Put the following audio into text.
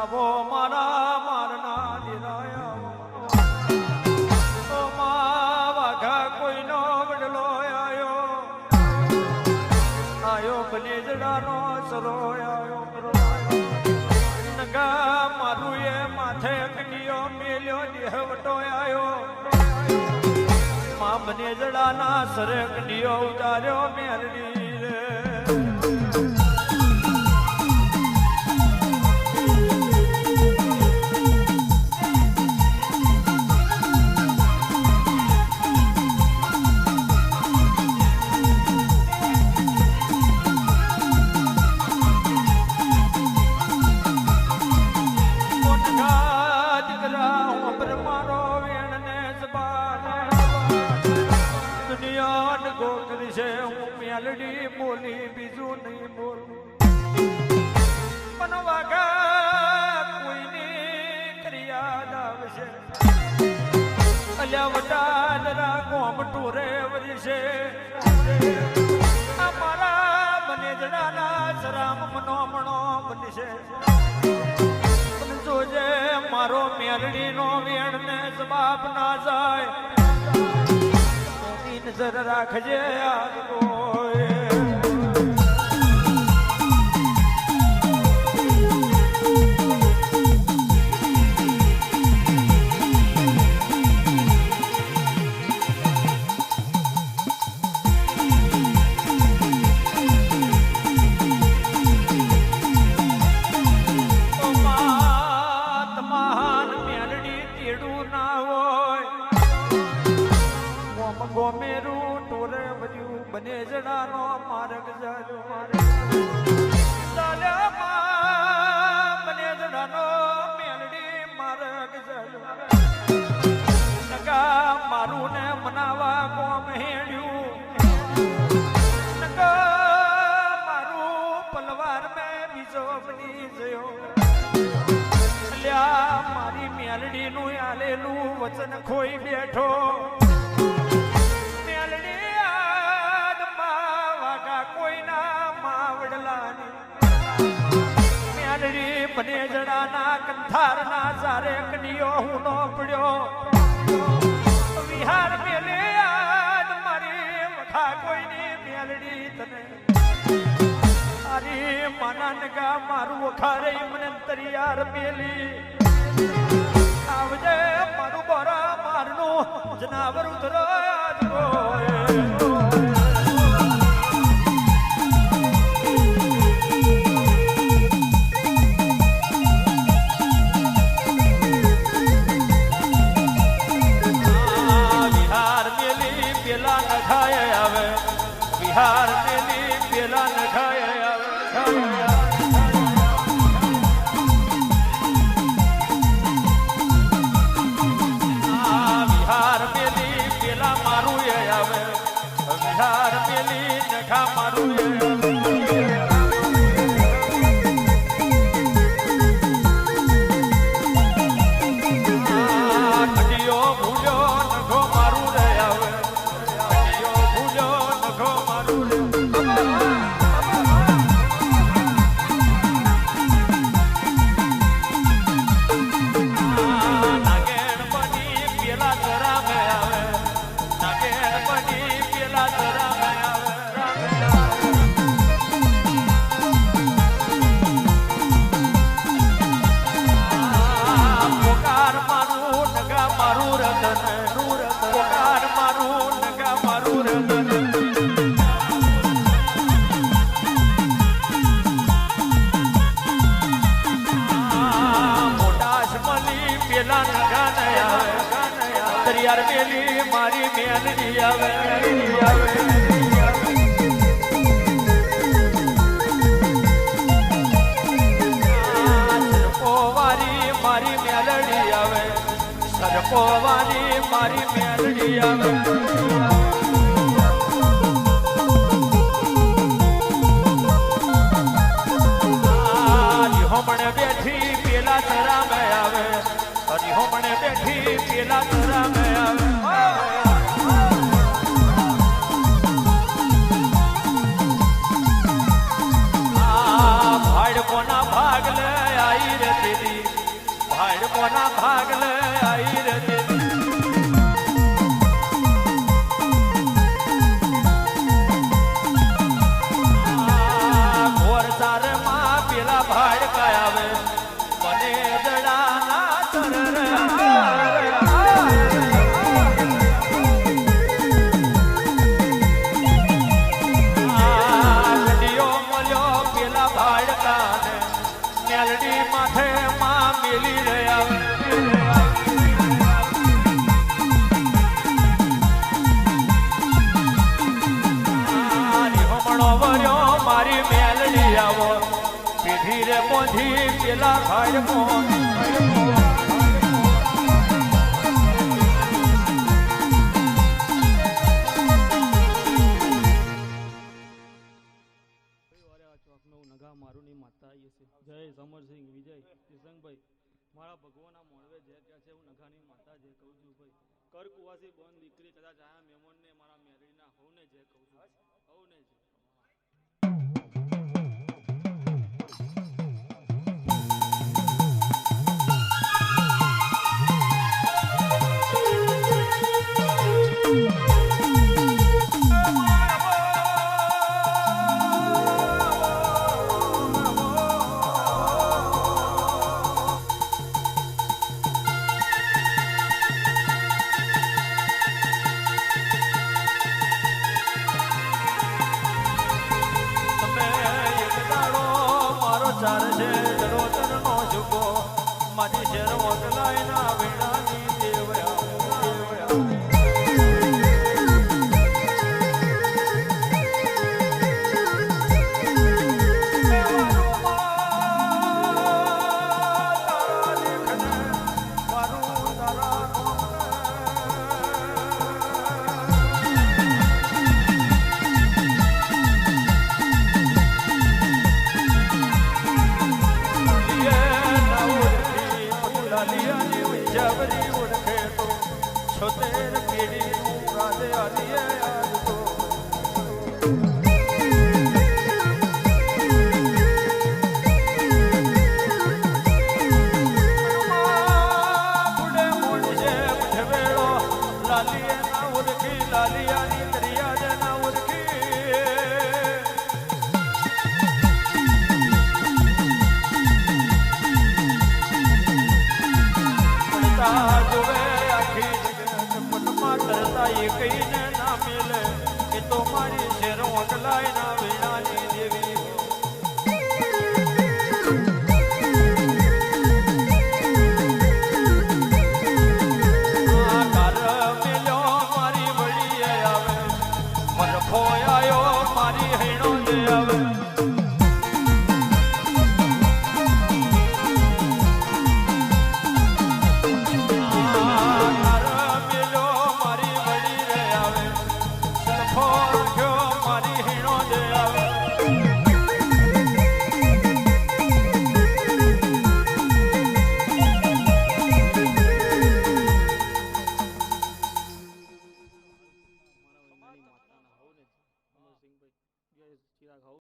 આવો મારા મારના નિરાયા ઓ મા વાઘા કોઈનો વડલો આયો બનેજડાનો સરો આયો નગા મારું એ માથે કડિયો મેલ્યો દેહવટો આયો મા બનેજડાના સરે કડિયો ઉતાર્યો મેરડી રે મેલડી બોલી બીજું નહીં બોલું પણ વાગા કોઈની ફરિયાદ આવશે અલ્યા વટાદરા ગોમટું રે વરસે અમારા બનેજડાના સરામ મનો બનશે પણ જોજે મારો મેલડીનો વેણ ને જવાબ ના જાય નજર રાખજે યાદ કોઈ ગોમેરું ટોરે બધું બનેજડાનો માર્ગ જાજો મારે ચાલ્યા બનેજડાનો મેલડી માર્ગ જાજો નગા મારું ને મનાવા કોમ હેડ્યું નગા મારું પલવાર મેં બીજો બની ગયો લ્યા મારી મેલડીનું આલેલું વચન ખોઈ બેઠો બનેજડાના કંથારના સારે કડિયો હું નો પડ્યો વિહાર મેલે યાદ મારી વખા કોઈની મેલડી તને અરે માના નગા મારું વખારે મને તરિયાર મેલી આવજે મારું બોરા મારનું જનાવર ઉતરો બિહાર મેલી પેલા નખાય બિહાર મેલી પેલા મારું આવે બિહાર મેલી નખા મારું કડિયો ભૂલ્યો નખો મારું રે આવે કડિયો ભૂલ્યો નખો મારું રે નાગેણ બની પેલા જરા મે આવે નાગેણ બની પેલા જરા મે આવે પોકાર મારું નગા મારું રતન પોકાર મારું નગા મારું રતન પેલા નગા નયા દરિયાર મેલી મારી મેલડી આવે સરપો વારી મારી મેલડી આવે સરપો વારી મારી મેલડી આવે હોમણે બેઠી પેલા તરા મે આવે હરી હોમણે બેઠી પેલા તરા મે આવે ભાડ કોના ભાગ લે આઈ રે દીદી ઓના ભાગ લે આઈ રે ઘોર સાર માં પેલા ભાડ કાયાવે મને જડા ના તર રે મેલડી માથે માં મેલી રહ્યા હમણો વર્યો મારી મેલડી આવો પીઠી રે પોધી પેલા ભાઈ જય સમરસિંહ વિજય કિશનભાઈ મારા ભગવાનના મોણવે જે કહે છે હું નખાની માતા જે કહું છું ભાઈ કર કુવાસી બોન દીકરી કદાચ આયા મહેમાનને મારા મેરડીના હવને જે કહું છું હવને જે ચાર છે જરોતર નો જુગો મારી શેર ઓટલાય ના વેણાની દેવયા જબરી ઉડખે તો છોતેર પીડી નું રાધે આલીએ આજ તો બુડે મોડશે ભવેળો લાલીએ ના ઉડખી લાલિયાની દરિયા જ ના ઉડખી કહીને ના મિલે એ તો મારી શેરો અગલાય ના